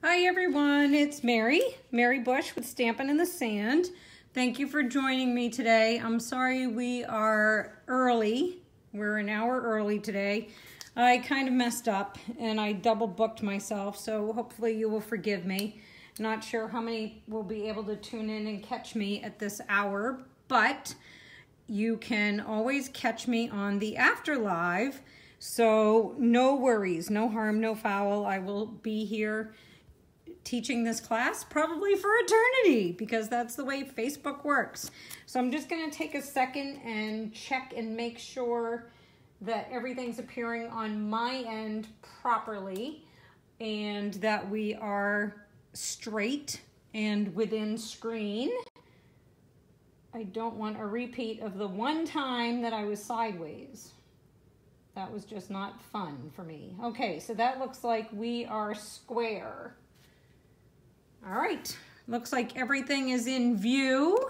Hi everyone, it's Mary Bush with Stampin' in the Sand. Thank you for joining me today. I'm sorry we are early. We're an hour early today. I kind of messed up and I double booked myself, so hopefully you will forgive me. Not sure how many will be able to tune in and catch me at this hour, but you can always catch me on the after live. So no worries, no harm, no foul. I will be here teaching this class probably for eternity because that's the way Facebook works. So I'm just going to take a second and check and make sure that everything's appearing on my end properly and that we are straight and within screen. I don't want a repeat of the one time that I was sideways. That was just not fun for me. Okay, so that looks like we are square. All right, looks like everything is in view.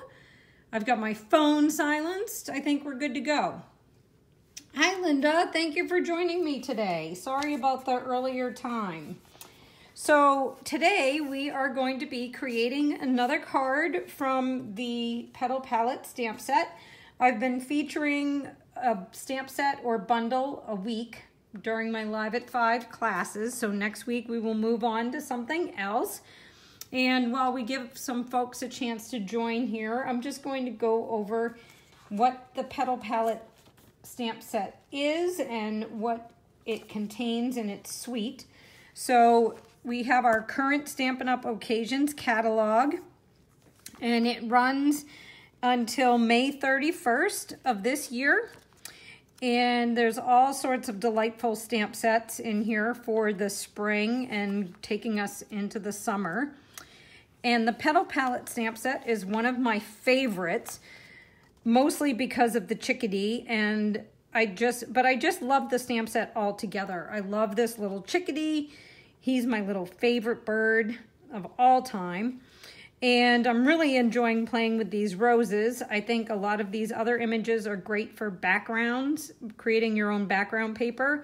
I've got my phone silenced. I think we're good to go. Hi, Linda. Thank you for joining me today. Sorry about the earlier time. So today we are going to be creating another card from the Petal Palette stamp set. I've been featuring a stamp set or bundle a week during my Live at 5 classes. So next week we will move on to something else. And while we give some folks a chance to join here, I'm just going to go over what the Petal Palette stamp set is and what it contains in its suite. So we have our current Stampin' Up! Occasions catalog, and it runs until May 31st of this year. And there's all sorts of delightful stamp sets in here for the spring and taking us into the summer. And the Petal Palette stamp set is one of my favorites, mostly because of the chickadee, and I just love the stamp set altogether. I love this little chickadee. He's my little favorite bird of all time. And I'm really enjoying playing with these roses. I think a lot of these other images are great for backgrounds, creating your own background paper,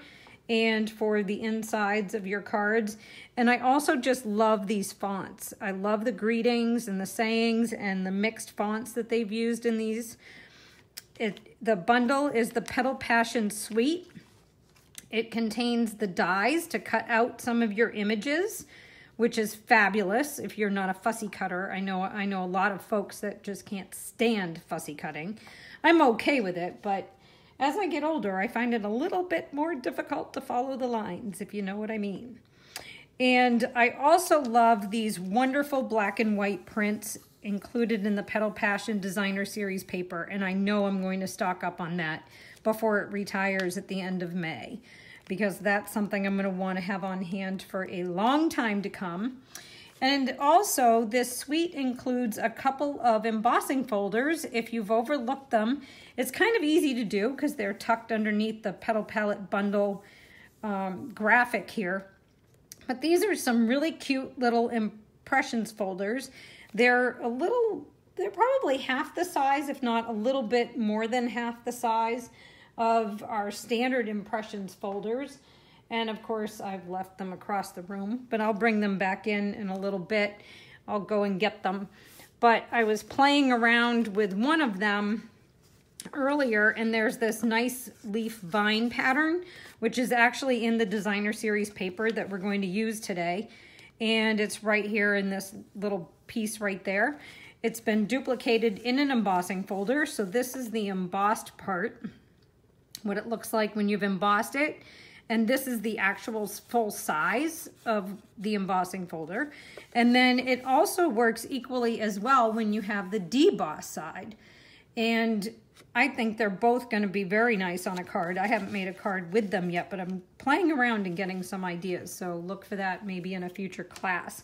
and for the insides of your cards. And I also just love these fonts. I love the greetings and the sayings and the mixed fonts that they've used in these. The bundle is the Petal Passion Suite. It contains the dies to cut out some of your images, which is fabulous if you're not a fussy cutter. I know a lot of folks that just can't stand fussy cutting. I'm okay with it, but as I get older, I find it a little bit more difficult to follow the lines, if you know what I mean. And I also love these wonderful black and white prints included in the Petal Passion Designer Series paper, and I know I'm going to stock up on that before it retires at the end of May, because that's something I'm going to want to have on hand for a long time to come. And also, this suite includes a couple of embossing folders. If you've overlooked them, it's kind of easy to do because they're tucked underneath the Petal Palette bundle graphic here. But these are some really cute little impressions folders. They're probably half the size, if not a little bit more than half the size of our standard impressions folders. And of course, I've left them across the room, but I'll bring them back in a little bit. I'll go and get them. But I was playing around with one of them earlier, and there's this nice leaf vine pattern, which is actually in the Designer Series paper that we're going to use today. And it's right here in this little piece right there. It's been duplicated in an embossing folder. So this is the embossed part, what it looks like when you've embossed it. And this is the actual full size of the embossing folder. And then it also works equally as well when you have the deboss side. And I think they're both going to be very nice on a card. I haven't made a card with them yet, but I'm playing around and getting some ideas. So look for that maybe in a future class.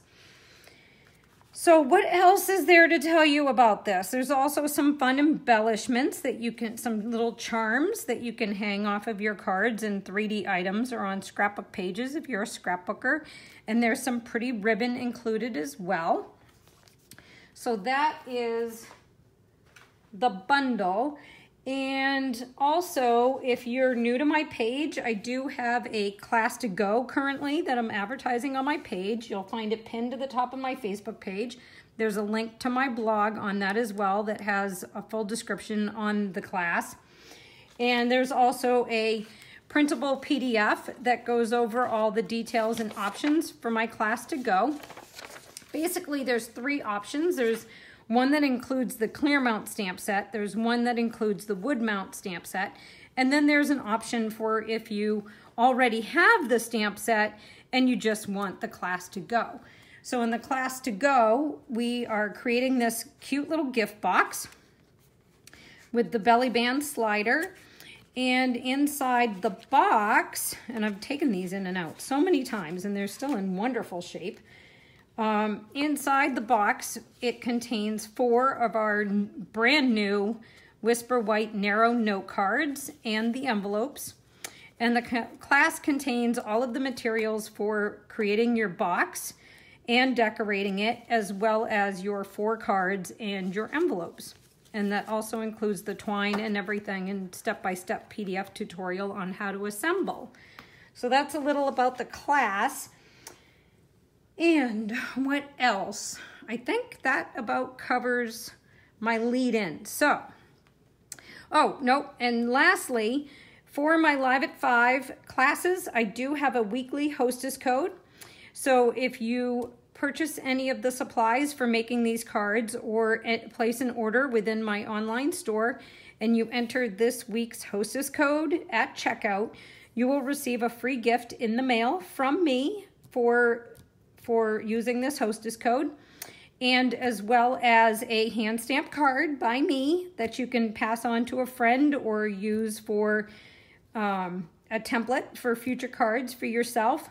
So what else is there to tell you about this? There's also some fun embellishments that you can, some little charms that you can hang off of your cards in 3D items or on scrapbook pages if you're a scrapbooker. And there's some pretty ribbon included as well. So that is the bundle. And also, if you're new to my page, I do have a class to go currently that I'm advertising on my page. You'll find it pinned to the top of my Facebook page. There's a link to my blog on that as well that has a full description on the class. And there's also a printable PDF that goes over all the details and options for my class to go. Basically, there's 3 options. There's one that includes the clear mount stamp set. There's one that includes the wood mount stamp set. And then there's an option for if you already have the stamp set and you just want the class to go. So in the class to go, we are creating this cute little gift box with the belly band slider. And inside the box, and I've taken these in and out so many times and they're still in wonderful shape. Inside the box, it contains 4 of our brand new Whisper White narrow note cards and the envelopes. And the class contains all of the materials for creating your box and decorating it, as well as your 4 cards and your envelopes. And that also includes the twine and everything and step-by-step PDF tutorial on how to assemble. So that's a little about the class. And what else? I think that about covers my lead-in. So, oh, no, and lastly, for my Live at 5 classes, I do have a weekly hostess code. So if you purchase any of the supplies for making these cards or place an order within my online store and you enter this week's hostess code at checkout, you will receive a free gift in the mail from me for using this hostess code, and as well as a hand stamped card by me that you can pass on to a friend or use for a template for future cards for yourself.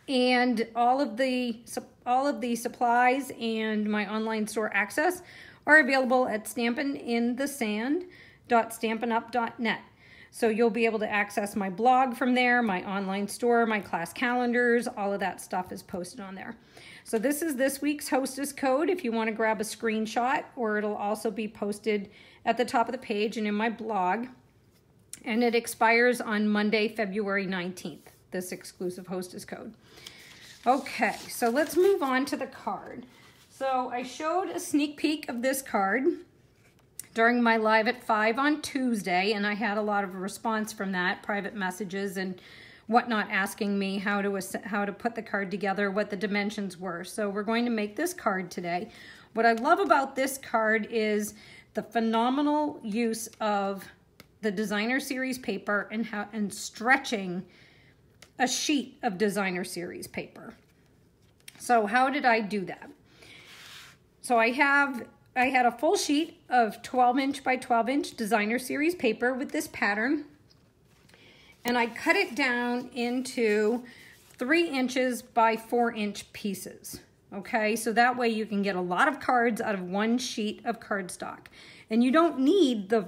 And all of the supplies and my online store access are available at stampininthesand.stampinup.net. So you'll be able to access my blog from there, my online store, my class calendars, all of that stuff is posted on there. So this is this week's hostess code if you want to grab a screenshot, or it'll also be posted at the top of the page and in my blog. And it expires on Monday, February 19th, this exclusive hostess code. Okay, so let's move on to the card. So I showed a sneak peek of this card during my Live at 5 on Tuesday, and I had a lot of response from that, private messages and whatnot, asking me how to put the card together, what the dimensions were. So we're going to make this card today. What I love about this card is the phenomenal use of the designer series paper and stretching a sheet of designer series paper. So how did I do that? So I had a full sheet of 12-inch by 12-inch designer series paper with this pattern, and I cut it down into 3 inches by 4-inch pieces. Okay, so that way you can get a lot of cards out of one sheet of cardstock, and you don't need the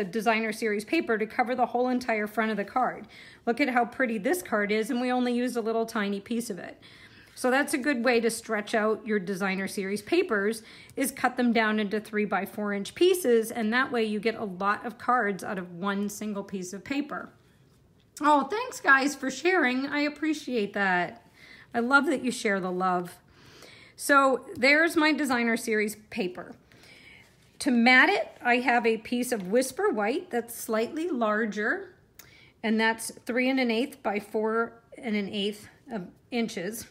designer series paper to cover the whole entire front of the card. Look at how pretty this card is, and we only used a little tiny piece of it. So that's a good way to stretch out your designer series papers, is cut them down into 3 by 4-inch pieces, and that way you get a lot of cards out of one single piece of paper. Oh, thanks guys for sharing. I appreciate that. I love that you share the love. So there's my designer series paper. To mat it, I have a piece of Whisper White that's slightly larger, and that's 3 1/8 by 4 1/8 inches.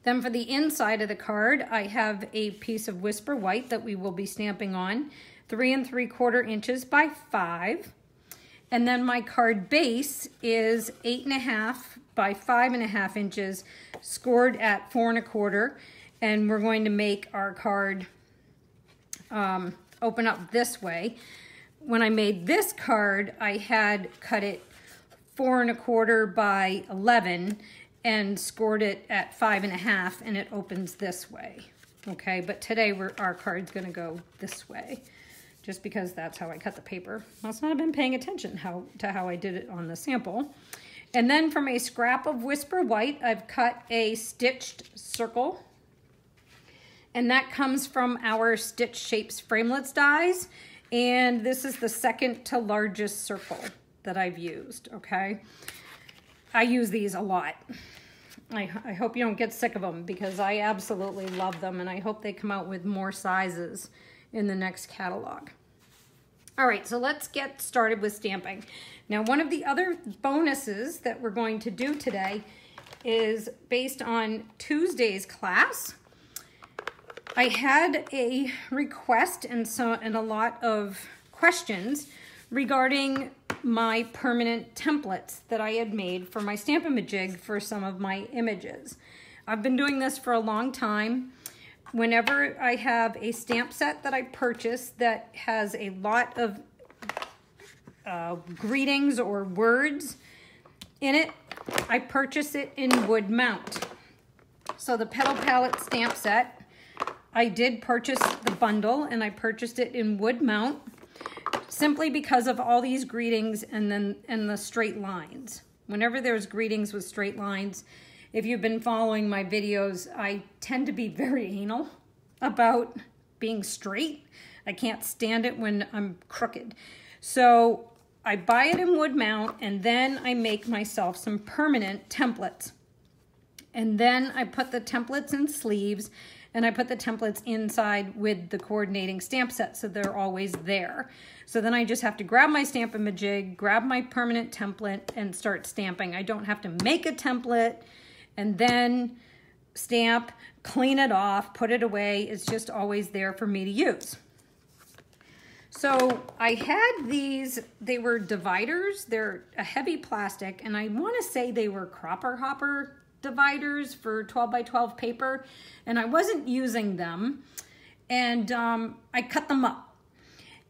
Then for the inside of the card, I have a piece of Whisper White that we will be stamping on, 3 3/4 inches by 5. And then my card base is 8 1/2 by 5 1/2 inches, scored at 4 1/4. And we're going to make our card open up this way. When I made this card, I had cut it 4 1/4 by 11 and scored it at 5 1/2, and it opens this way. Okay, but today our card's gonna go this way, just because that's how I cut the paper. Must not have been paying attention to how I did it on the sample. And then from a scrap of Whisper White, I've cut a stitched circle. And that comes from our Stitch Shapes Framelits dies. And this is the second to largest circle that I've used, okay? I use these a lot. I hope you don't get sick of them because I absolutely love them, and I hope they come out with more sizes in the next catalog. All right, so let's get started with stamping. Now, one of the other bonuses that we're going to do today is based on Tuesday's class. I had a request and a lot of questions regarding my permanent templates that I had made for my Stamp-A-Majig for some of my images. I've been doing this for a long time. Whenever I have a stamp set that I purchase that has a lot of greetings or words in it, I purchase it in wood mount. So the Petal Palette stamp set, I did purchase the bundle and I purchased it in wood mount simply because of all these greetings and the straight lines. Whenever there's greetings with straight lines, if you've been following my videos, I tend to be very anal about being straight. I can't stand it when I'm crooked. So I buy it in wood mount and then I make myself some permanent templates. And then I put the templates in sleeves and I put the templates inside with the coordinating stamp set so they're always there. So then I just have to grab my Stamp-A-Majig, grab my permanent template and start stamping. I don't have to make a template and then stamp, clean it off, put it away. It's just always there for me to use. So I had these, they were dividers. They're a heavy plastic and I want to say they were cropper hopper dividers for 12 by 12 paper, and I wasn't using them, and I cut them up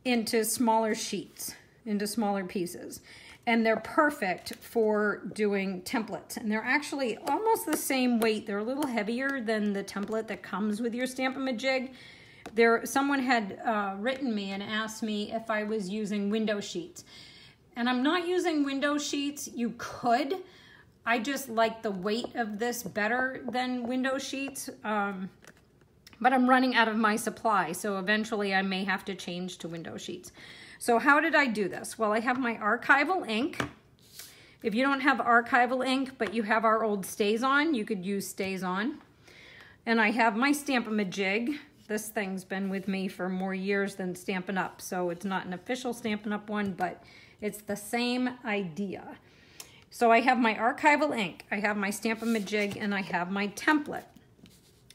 into smaller sheets, into smaller pieces, and they're perfect for doing templates, and they're actually almost the same weight. They're a little heavier than the template that comes with your Stamp-A-Majig. Someone had written me and asked me if I was using window sheets, and I'm not using window sheets. You could. I just like the weight of this better than window sheets, but I'm running out of my supply, so eventually I may have to change to window sheets. So how did I do this? Well, I have my archival ink. If you don't have archival ink, but you have our old StazOn, you could use StazOn. And I have my Stamp-A-Majig. This thing's been with me for more years than Stampin' Up, so it's not an official Stampin' Up one, but it's the same idea. So I have my archival ink, I have my Stamp-A-Majig, and I have my template.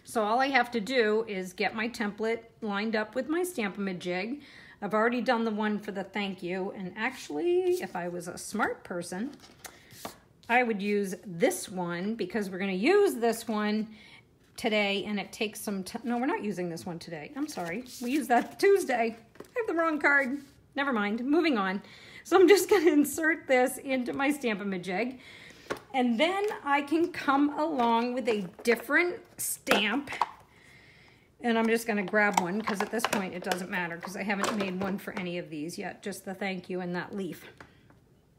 So all I have to do is get my template lined up with my Stamp-A-Majig. I've already done the one for the thank you, and actually, if I was a smart person, I would use this one because we're going to use this one today, and it takes some time. No, we're not using this one today. I'm sorry. We use that Tuesday. I have the wrong card. Never mind. Moving on. So I'm just going to insert this into my Stamp-A-Majig, and then I can come along with a different stamp, and I'm just going to grab one because at this point it doesn't matter because I haven't made one for any of these yet, just the thank you and that leaf.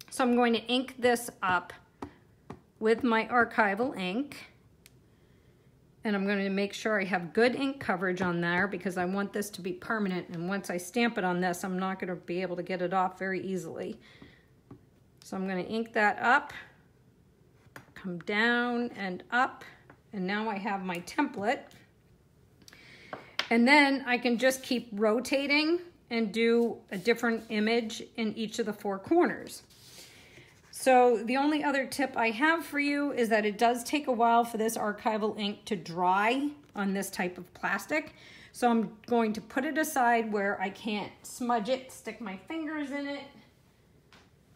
So I'm going to ink this up with my archival ink. And I'm going to make sure I have good ink coverage on there because I want this to be permanent. And once I stamp it on this, I'm not going to be able to get it off very easily. So I'm going to ink that up, come down and up, and now I have my template. And then I can just keep rotating and do a different image in each of the four corners. So the only other tip I have for you is that it does take a while for this archival ink to dry on this type of plastic. So I'm going to put it aside where I can't smudge it, stick my fingers in it,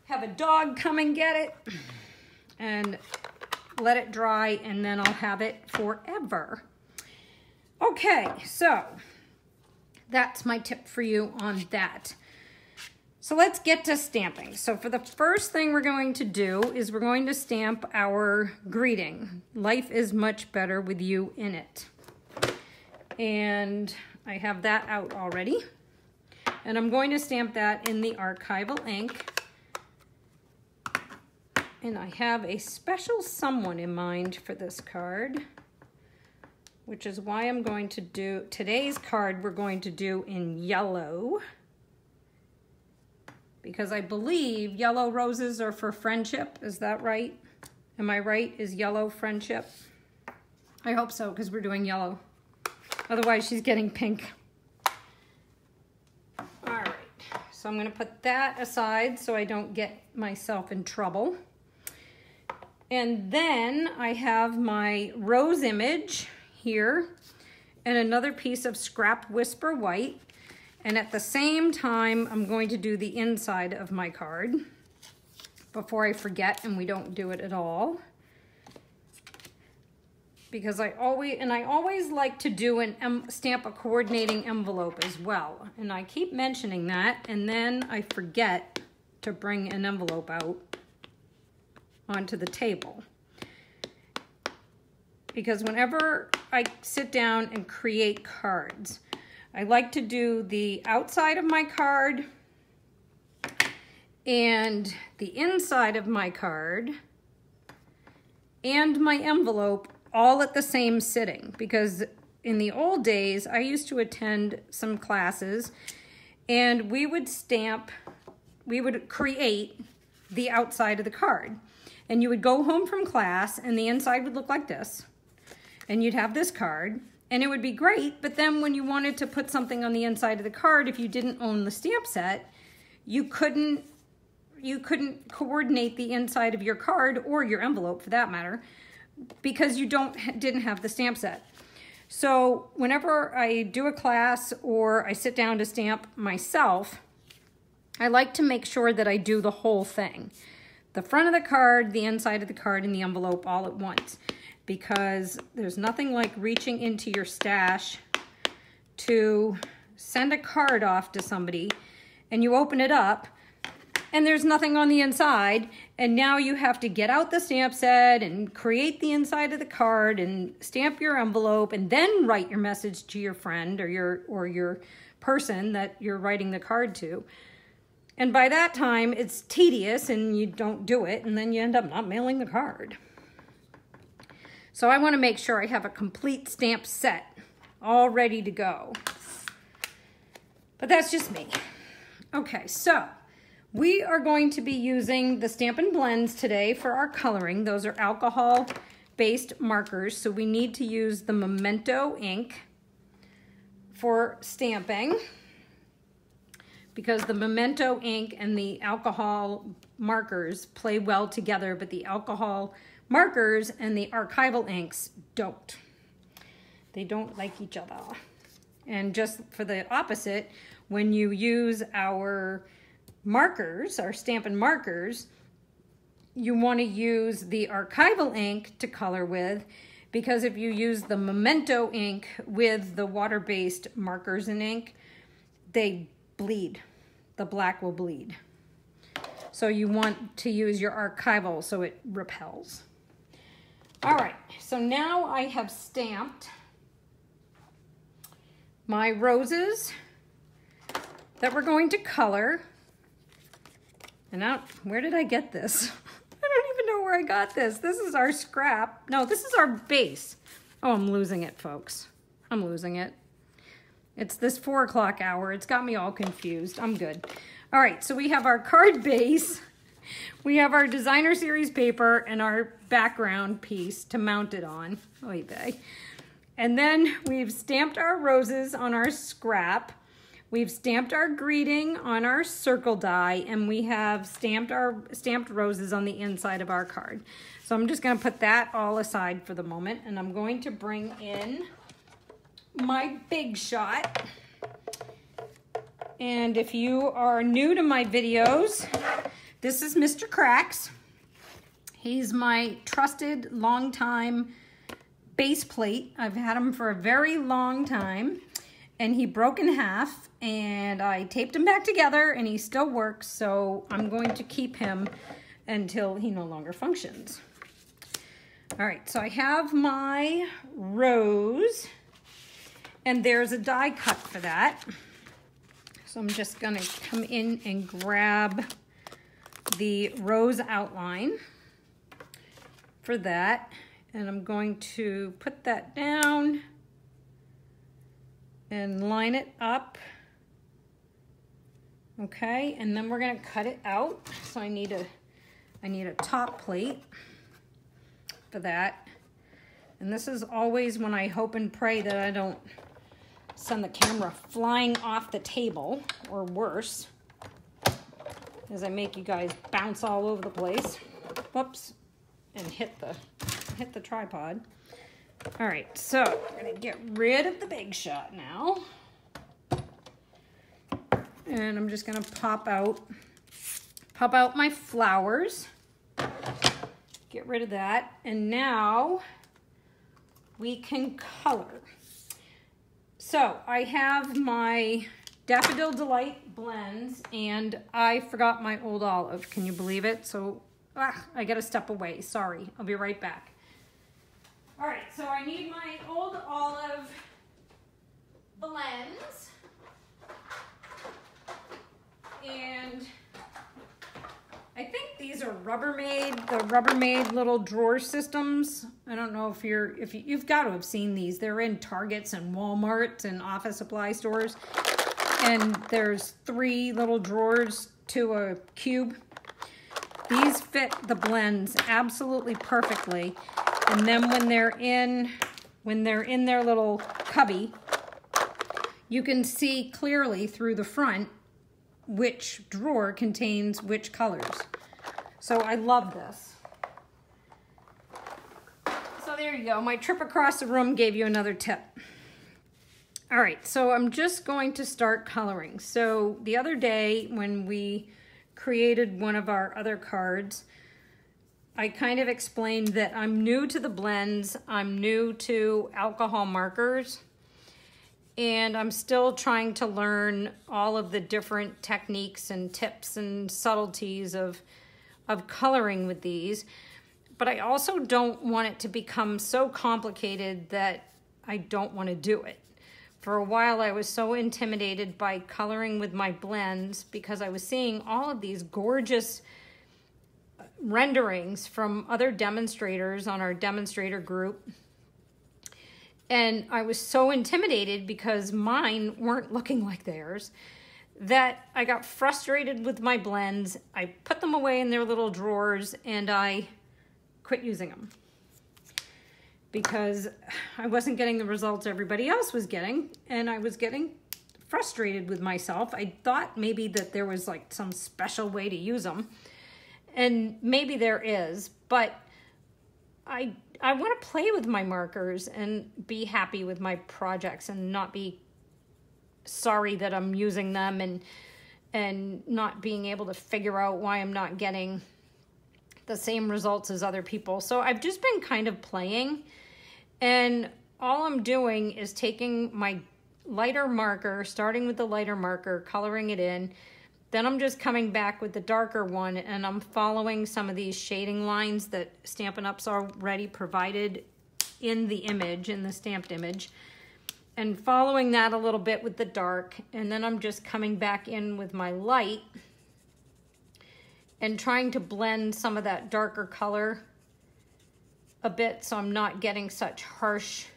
have a dog come and get it, and let it dry, and then I'll have it forever. Okay, so that's my tip for you on that. So let's get to stamping. So for the first thing we're going to do is we're going to stamp our greeting. Life is much better with you in it. And I have that out already. And I'm going to stamp that in the archival ink. And I have a special someone in mind for this card, which is why I'm going to do today's card we're going to do in yellow. because I believe yellow roses are for friendship. Is that right? Am I right? Is yellow friendship? I hope so, because we're doing yellow. Otherwise, she's getting pink. All right, so I'm going to put that aside so I don't get myself in trouble. And then I have my rose image here and another piece of scrap Whisper White. And at the same time, I'm going to do the inside of my card before I forget and we don't do it at all. Because I always like to do stamp a coordinating envelope as well. And I keep mentioning that, and then I forget to bring an envelope out onto the table. Because whenever I sit down and create cards, I like to do the outside of my card and the inside of my card and my envelope all at the same sitting, because in the old days I used to attend some classes and we would create the outside of the card, and you would go home from class and the inside would look like this, and you'd have this card and it would be great. But then when you wanted to put something on the inside of the card, if you didn't own the stamp set, you couldn't coordinate the inside of your card, or your envelope for that matter, because you didn't have the stamp set. So whenever I do a class or I sit down to stamp myself, I like to make sure that I do the whole thing. The front of the card, the inside of the card, and the envelope all at once. Because there's nothing like reaching into your stash to send a card off to somebody and you open it up and there's nothing on the inside, and now you have to get out the stamp set and create the inside of the card and stamp your envelope and then write your message to your friend or your person that you're writing the card to. And by that time, it's tedious and you don't do it, and then you end up not mailing the card. So I want to make sure I have a complete stamp set all ready to go. But that's just me. Okay, so we are going to be using the Stampin' Blends today for our coloring. Those are alcohol-based markers, so we need to use the Memento ink for stamping, because the Memento ink and the alcohol markers play well together, but the alcohol markers and the archival inks don't. They don't like each other. And just for the opposite, when you use our markers, our Stampin' markers, you want to use the archival ink to color with, because if you use the Memento ink with the water-based markers and ink, they bleed. The black will bleed. So you want to use your archival so it repels. All right, so now I have stamped my roses that we're going to color. And now, where did I get this? I don't even know where I got this. This is our scrap. No, this is our base. Oh, I'm losing it, folks. I'm losing it. It's this 4 o'clock hour. It's got me all confused. I'm good. All right, so we have our card base. We have our designer series paper and our background piece to mount it on. Oy vey. And then we've stamped our roses on our scrap. We've stamped our greeting on our circle die, and we have stamped roses on the inside of our card. So I'm just going to put that all aside for the moment, and I'm going to bring in my Big Shot. And if you are new to my videos, this is Mr. Cracks. He's my trusted longtime base plate. I've had him for a very long time, and he broke in half, and I taped him back together, and he still works, so I'm going to keep him until he no longer functions. All right, so I have my rose, and there's a die cut for that. So I'm just gonna come in and grab the rose outline for that, and I'm going to put that down and line it up Okay, and then we're gonna cut it out. So I need a top plate for that. And this is always when I hope and pray that I don't send the camera flying off the table, or worse, as I make you guys bounce all over the place. Whoops, and hit the tripod. All right, so I'm gonna get rid of the big shot now. And I'm just gonna pop out my flowers. Get rid of that. And now we can color. So I have my Daffodil Delight blends, and I forgot my Old Olive. Can you believe it? So I gotta step away. Sorry, I'll be right back. All right, so I need my Old Olive blends. And I think these are Rubbermaid, the Rubbermaid little drawer systems. I don't know if you've got to have seen these. They're in Targets and Walmart and office supply stores. And there's 3 little drawers to a cube. These fit the blends absolutely perfectly. And then when they're in their little cubby, you can see clearly through the front which drawer contains which colors. So I love this. So there you go. My trip across the room gave you another tip. All right, so I'm just going to start coloring. So the other day when we created one of our other cards, I kind of explained that I'm new to the blends, I'm new to alcohol markers, and I'm still trying to learn all of the different techniques and tips and subtleties of coloring with these. But I also don't want it to become so complicated that I don't want to do it. For a while, I was so intimidated by coloring with my blends because I was seeing all of these gorgeous renderings from other demonstrators on our demonstrator group. And I was so intimidated because mine weren't looking like theirs that I got frustrated with my blends. I put them away in their little drawers and I quit using them because I wasn't getting the results everybody else was getting, and I was getting frustrated with myself. I thought maybe that there was like some special way to use them, and maybe there is, but I want to play with my markers and be happy with my projects and not be sorry that I'm using them and not being able to figure out why I'm not getting the same results as other people. So I've just been kind of playing, and all I'm doing is taking my lighter marker, starting with the lighter marker, coloring it in. Then I'm just coming back with the darker one, and I'm following some of these shading lines that Stampin' Up's already provided in the image, in the stamped image, and following that a little bit with the dark. And then I'm just coming back in with my light and trying to blend some of that darker color a bit so I'm not getting such harsh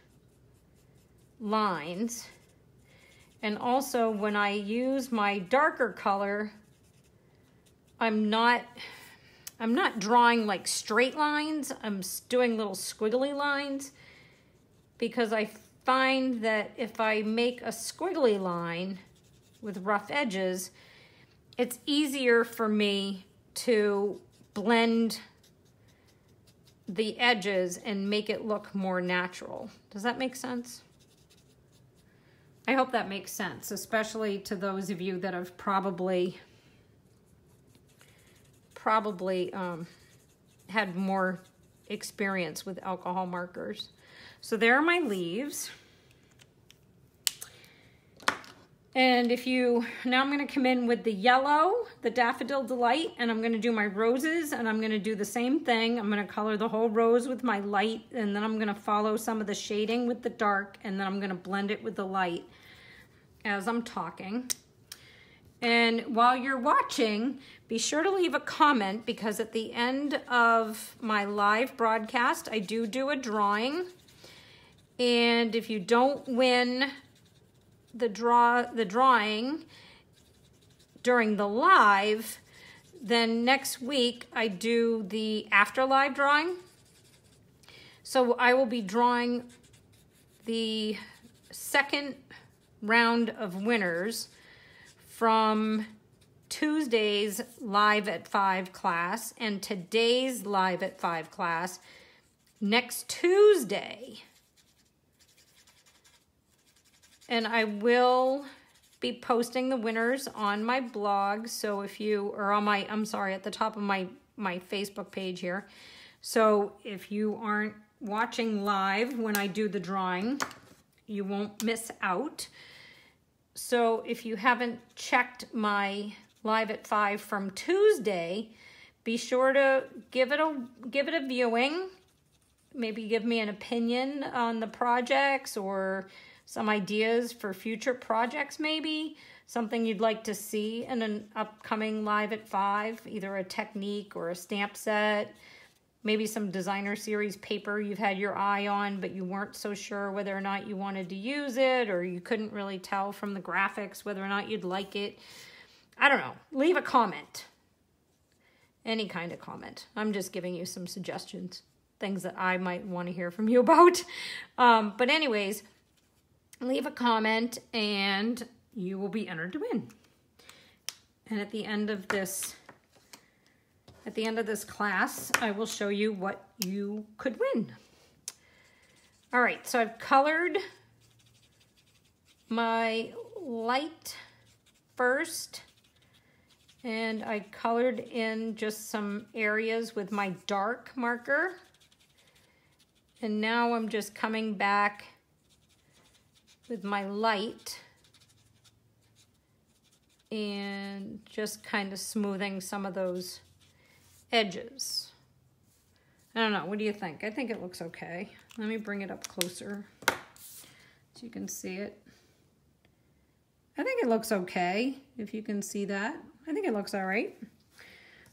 lines. And also when I use my darker color, I'm not drawing like straight lines. I'm doing little squiggly lines because I find that if I make a squiggly line with rough edges, it's easier for me to blend the edges and make it look more natural. Does that make sense? I hope that makes sense, especially to those of you that have probably had more experience with alcohol markers. So there are my leaves. And now I'm gonna come in with the yellow, the Daffodil Delight, and I'm gonna do my roses, and I'm gonna do the same thing. I'm gonna color the whole rose with my light, and then I'm gonna follow some of the shading with the dark, and then I'm gonna blend it with the light as I'm talking. And while you're watching, be sure to leave a comment, because at the end of my live broadcast, I do a drawing. And if you don't win the drawing, during the live, then next week I do the after live drawing. So I will be drawing the second round of winners from Tuesday's Live at 5 class and today's Live at 5 class next Tuesday. And I will be posting the winners on my blog. So if you, or on my, I'm sorry, at the top of my Facebook page here. So if you aren't watching live when I do the drawing, you won't miss out. So if you haven't checked my Live at 5 from Tuesday, be sure to give it a viewing. Maybe give me an opinion on the projects or some ideas for future projects, maybe something you'd like to see in an upcoming Live at 5, either a technique or a stamp set, maybe some designer series paper you've had your eye on, but you weren't so sure whether or not you wanted to use it, or you couldn't really tell from the graphics whether or not you'd like it. I don't know. Leave a comment. Any kind of comment. I'm just giving you some suggestions, things that I might want to hear from you about. But anyways, leave a comment and you will be entered to win. And at the end of this class, I will show you what you could win. All right, so I've colored my light first, and I colored in just some areas with my dark marker. And now I'm just coming back with my light and just kind of smoothing some of those edges. I don't know, what do you think? I think it looks okay. Let me bring it up closer so you can see it. I think it looks okay, if you can see that. I think it looks all right.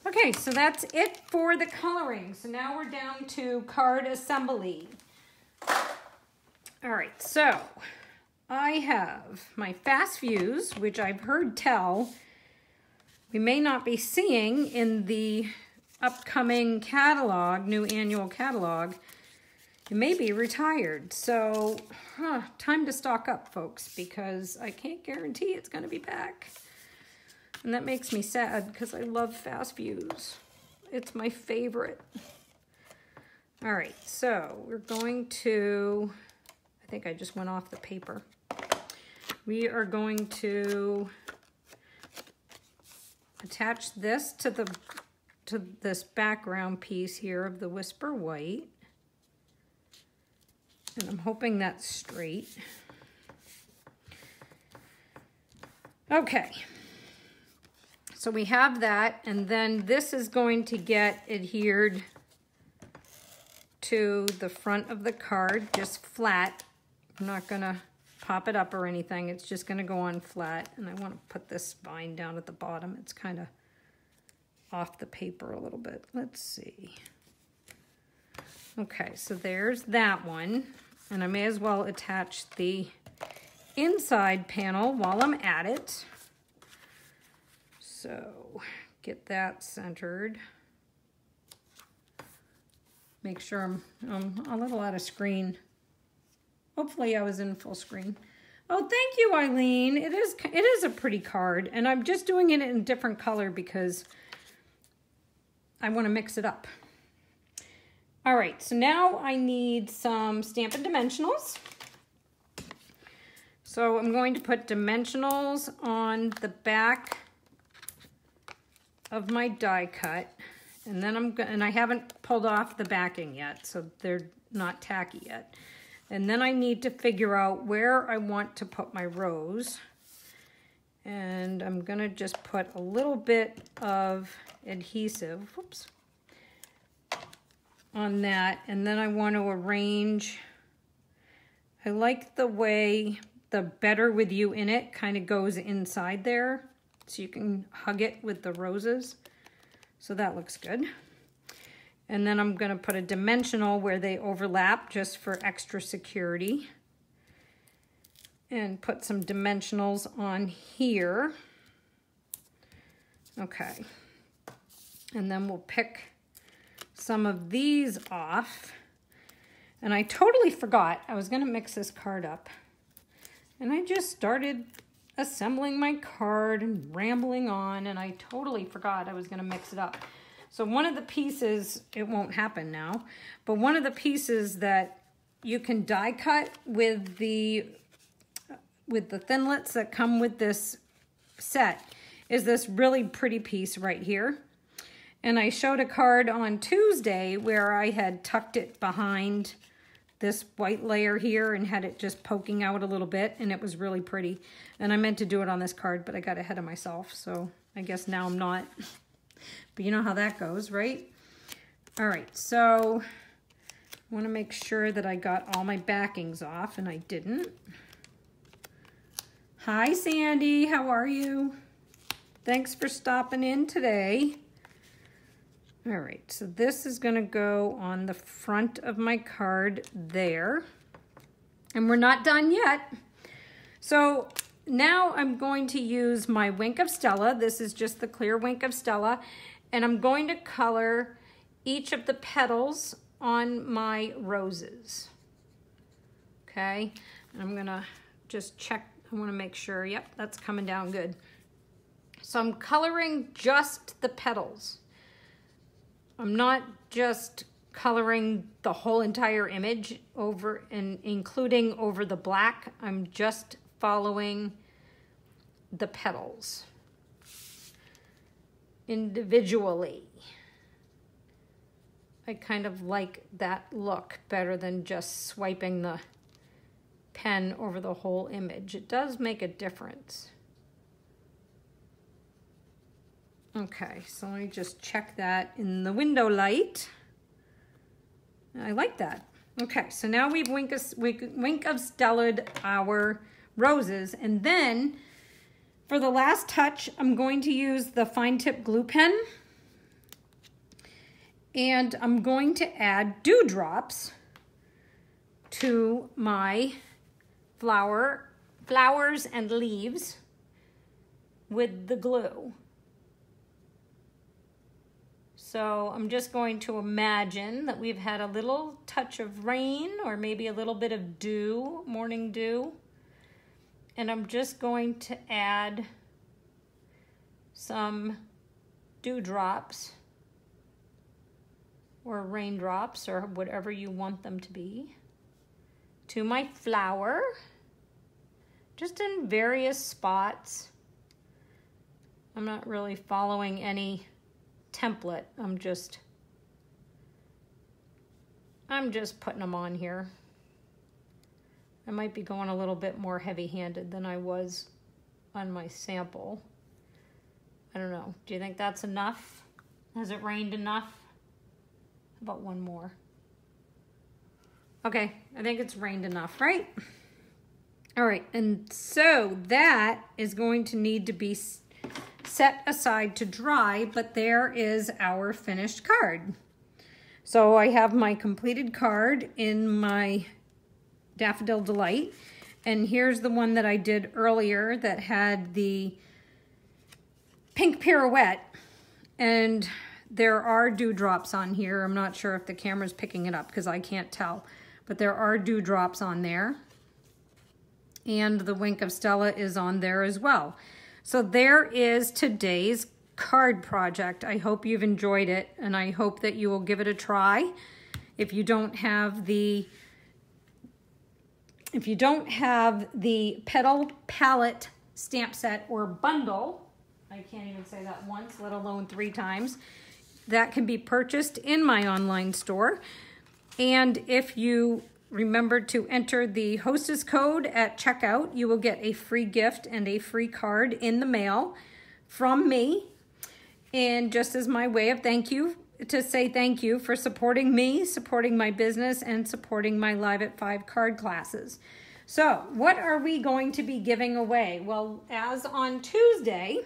Okay, so that's it for the coloring. So now we're down to card assembly. All right, so I have my fast views, which I've heard tell we may not be seeing in the upcoming catalog, new annual catalog. It may be retired. So time to stock up, folks, because I can't guarantee it's going to be back. And that makes me sad because I love fast views. It's my favorite. All right, so we're going to, I think I just went off the paper. We are going to attach this to this background piece here of the Whisper White. And I'm hoping that's straight. Okay. So we have that, and then this is going to get adhered to the front of the card, just flat. I'm not gonna pop it up or anything. It's just gonna go on flat, and I want to put this spine down at the bottom. It's kind of off the paper a little bit. Let's see. Okay, so there's that one, and I may as well attach the inside panel while I'm at it. So get that centered. Make sure I'm a little out of screen. Hopefully I was in full screen. Oh, thank you, Eileen. It is a pretty card, and I'm just doing it in a different color because I want to mix it up. All right, so now I need some Stampin' Dimensionals. So I'm going to put dimensionals on the back of my die cut, and then and I haven't pulled off the backing yet, so they're not tacky yet. And then I need to figure out where I want to put my rose. And I'm gonna just put a little bit of adhesive, whoops, on that, and then I want to arrange. I like the way the Better With You in It kind of goes inside there, so you can hug it with the roses. So that looks good. And then I'm going to put a dimensional where they overlap just for extra security. And put some dimensionals on here. Okay. And then we'll pick some of these off. And I totally forgot I was going to mix this card up. And I just started assembling my card and rambling on, and I totally forgot I was going to mix it up. So one of the pieces, it won't happen now, but one of the pieces that you can die cut with the thinlits that come with this set is this really pretty piece right here. And I showed a card on Tuesday where I had tucked it behind this white layer here and had it just poking out a little bit, and it was really pretty. And I meant to do it on this card, but I got ahead of myself, so I guess now I'm not. But you know how that goes, right? All right, so I want to make sure that I got all my backings off, and I didn't. Hi, Sandy, how are you? Thanks for stopping in today. All right, so this is going to go on the front of my card there. And we're not done yet. So now I'm going to use my Wink of Stella. This is just the clear Wink of Stella. And I'm going to color each of the petals on my roses. Okay, and I'm going to just check. I want to make sure, yep, that's coming down good. So I'm coloring just the petals. I'm not just coloring the whole entire image over and including over the black. I'm just following the petals individually. I kind of like that look better than just swiping the pen over the whole image. It does make a difference. Okay, so let me just check that in the window light. I like that. Okay, so now we've Wink of Stella'd our roses, and then for the last touch, I'm going to use the fine tip glue pen, and I'm going to add dewdrops to my flowers and leaves with the glue. So I'm just going to imagine that we've had a little touch of rain or maybe a little bit of dew, morning dew. And I'm just going to add some dewdrops or raindrops or whatever you want them to be to my flower, just in various spots. I'm not really following any template. I'm just putting them on here. I might be going a little bit more heavy-handed than I was on my sample. I don't know. Do you think that's enough? Has it rained enough? How about one more? Okay, I think it's rained enough, right? All right, and so that is going to need to be set aside to dry, but there is our finished card. So I have my completed card in my Daffodil Delight, and here's the one that I did earlier that had the pink pirouette, and there are dewdrops on here. I'm not sure if the camera's picking it up because I can't tell, but there are dewdrops on there, and the Wink of Stella is on there as well. So there is today's card project. I hope you've enjoyed it, and I hope that you will give it a try. If you don't have the Petal Palette stamp set or bundle, I can't even say that once, let alone 3 times, that can be purchased in my online store. And if you remember to enter the hostess code at checkout, you will get a free gift and a free card in the mail from me. And just as my way of thank you, to say thank you for supporting me, supporting my business, and supporting my Live at 5 card classes. So what are we going to be giving away? Well, as on Tuesday,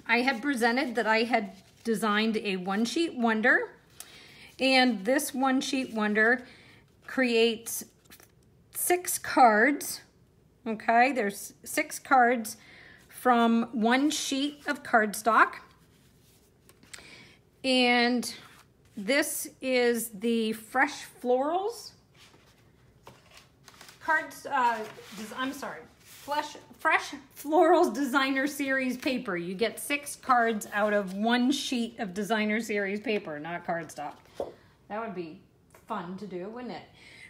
I had presented that I had designed a one-sheet wonder. And this one-sheet wonder creates 6 cards, okay? There's 6 cards from 1 sheet of cardstock. And this is the Fresh Florals cards, I'm sorry, Fresh Florals Designer Series paper. You get 6 cards out of 1 sheet of Designer Series paper, not cardstock. That would be fun to do, wouldn't it?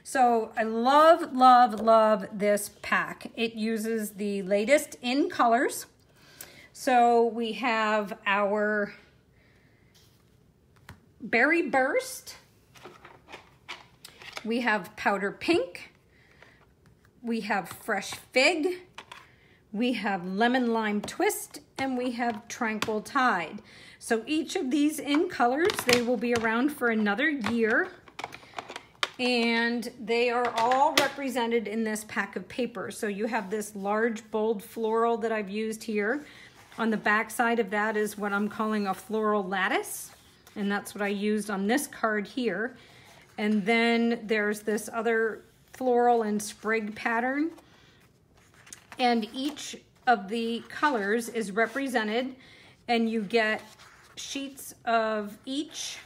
So I love, love, love this pack. It uses the latest in colors. So we have our Berry Burst. We have Powder Pink. We have Fresh Fig. We have Lemon Lime Twist, and we have Tranquil Tide. So each of these in colors, they will be around for another year. And they are all represented in this pack of paper. So you have this large, bold floral that I've used here. On the back side of that is what I'm calling a floral lattice. And that's what I used on this card here. And then there's this other floral and sprig pattern. And each of the colors is represented, and you get sheets of each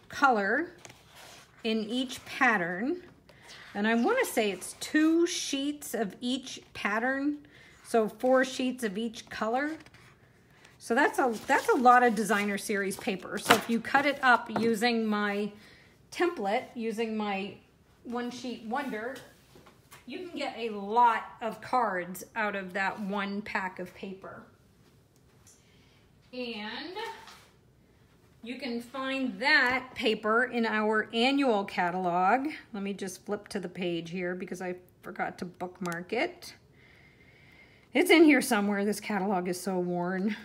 color in each pattern. And I want to say it's 2 sheets of each pattern, so 4 sheets of each color. So that's a lot of Designer Series paper. So if you cut it up using my template, using my 1 Sheet Wonder, you can get a lot of cards out of that 1 pack of paper. And you can find that paper in our annual catalog. Let me just flip to the page here because I forgot to bookmark it. It's in here somewhere. This catalog is so worn.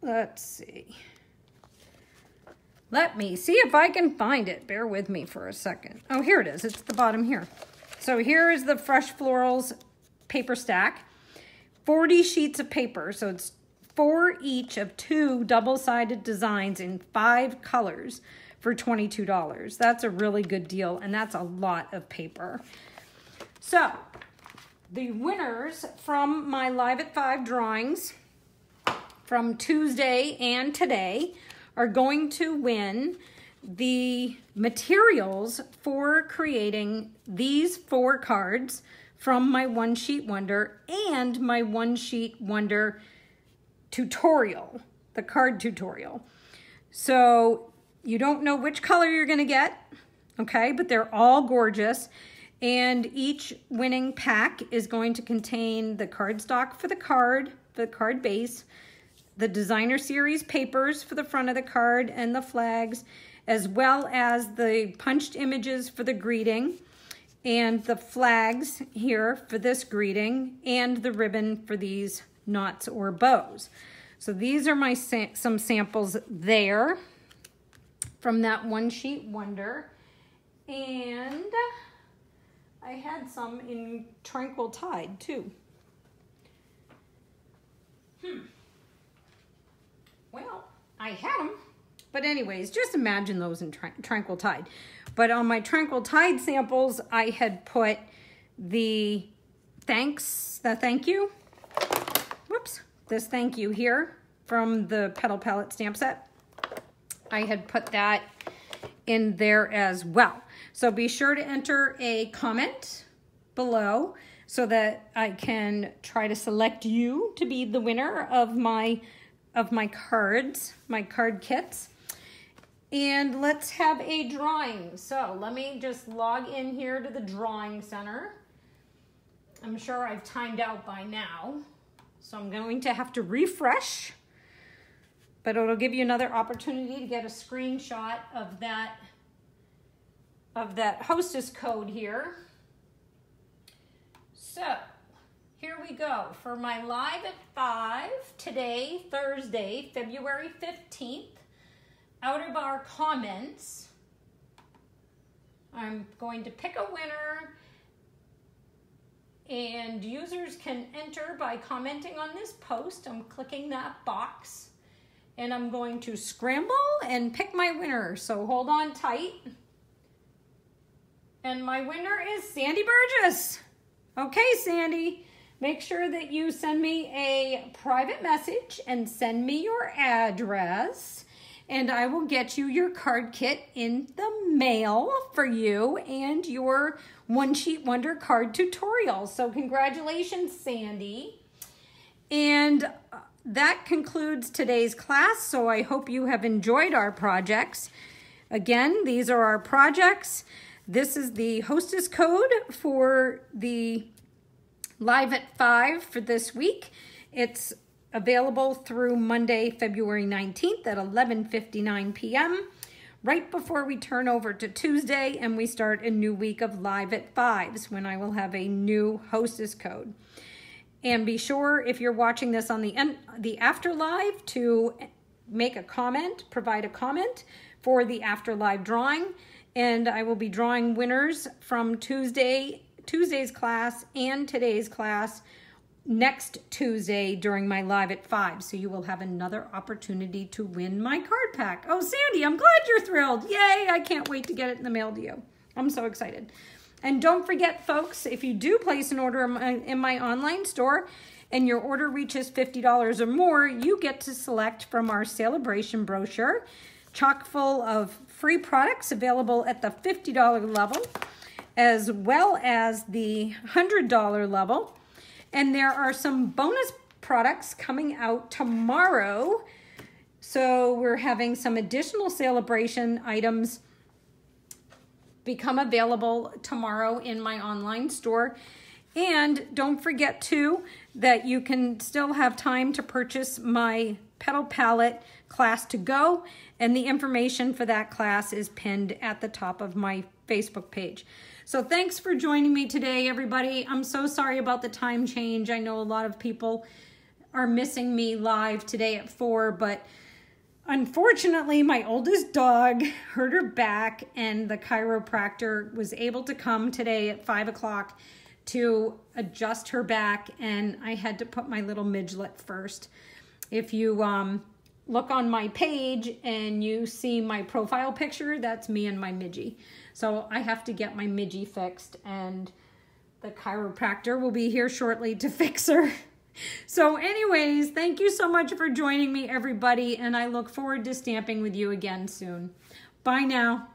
Let's see. Let me see if I can find it. Bear with me for a second. Oh, here it is. It's at the bottom here. So here is the Fresh Florals paper stack. 40 sheets of paper. So it's 4 each of 2 double-sided designs in 5 colors for $22. That's a really good deal, and that's a lot of paper. So the winners from my Live at 5 drawings from Tuesday and today are going to win the materials for creating these 4 cards from my 1 Sheet Wonder and my 1 Sheet Wonder tutorial, the card tutorial. So you don't know which color you're going to get, okay, but they're all gorgeous. And each winning pack is going to contain the cardstock for the card base, the Designer Series papers for the front of the card and the flags, as well as the punched images for the greeting, and the flags here for this greeting, and the ribbon for these knots or bows. So these are my some samples there from that 1 Sheet Wonder. And I had some in Tranquil Tide too. Well, I had them. But anyways, just imagine those in Tranquil Tide. But on my Tranquil Tide samples, I had put the thank you. Whoops. This thank you here from the Petal Palette stamp set. I had put that in there as well. So be sure to enter a comment below so that I can try to select you to be the winner of my cards, my card kits. And let's have a drawing. So let me just log in here to the drawing center. I'm sure I've timed out by now, so I'm going to have to refresh, but it'll give you another opportunity to get a screenshot of that hostess code here. So here we go for my Live at 5 today, Thursday, February 15th. Out of our comments, I'm going to pick a winner, and users can enter by commenting on this post. I'm clicking that box, and I'm going to scramble and pick my winner. So hold on tight. And my winner is Sandy Burgess. Okay, Sandy, make sure that you send me a private message and send me your address, and I will get you your card kit in the mail for you and your One Sheet Wonder card tutorial. So congratulations, Sandy. And that concludes today's class, so I hope you have enjoyed our projects. Again, these are our projects. This is the hostess code for the Live at 5 for this week. It's available through Monday, February 19th at 11:59 p.m. right before we turn over to Tuesday and we start a new week of Live at 5s when I will have a new hostess code. And be sure, if you're watching this on the after live, to make a comment, provide a comment for the after live drawing. And I will be drawing winners from Tuesday's class and today's class next Tuesday during my Live at 5. So you will have another opportunity to win my card pack. Oh, Sandy, I'm glad you're thrilled. Yay, I can't wait to get it in the mail to you. I'm so excited. And don't forget, folks, if you do place an order in my online store and your order reaches $50 or more, you get to select from our celebration brochure, chock full of free products available at the $50 level, as well as the $100 level. And there are some bonus products coming out tomorrow. So we're having some additional celebration items become available tomorrow in my online store. And don't forget too that you can still have time to purchase my Petal Palette class to go, and the information for that class is pinned at the top of my Facebook page. So thanks for joining me today, everybody. I'm so sorry about the time change. I know a lot of people are missing me live today at 4, but unfortunately, my oldest dog hurt her back, and the chiropractor was able to come today at 5 o'clock to adjust her back, and I had to put my little midget first. If you look on my page and you see my profile picture, that's me and my midgie. So I have to get my midgie fixed, and the chiropractor will be here shortly to fix her. So anyways, thank you so much for joining me, everybody, and I look forward to stamping with you again soon. Bye now.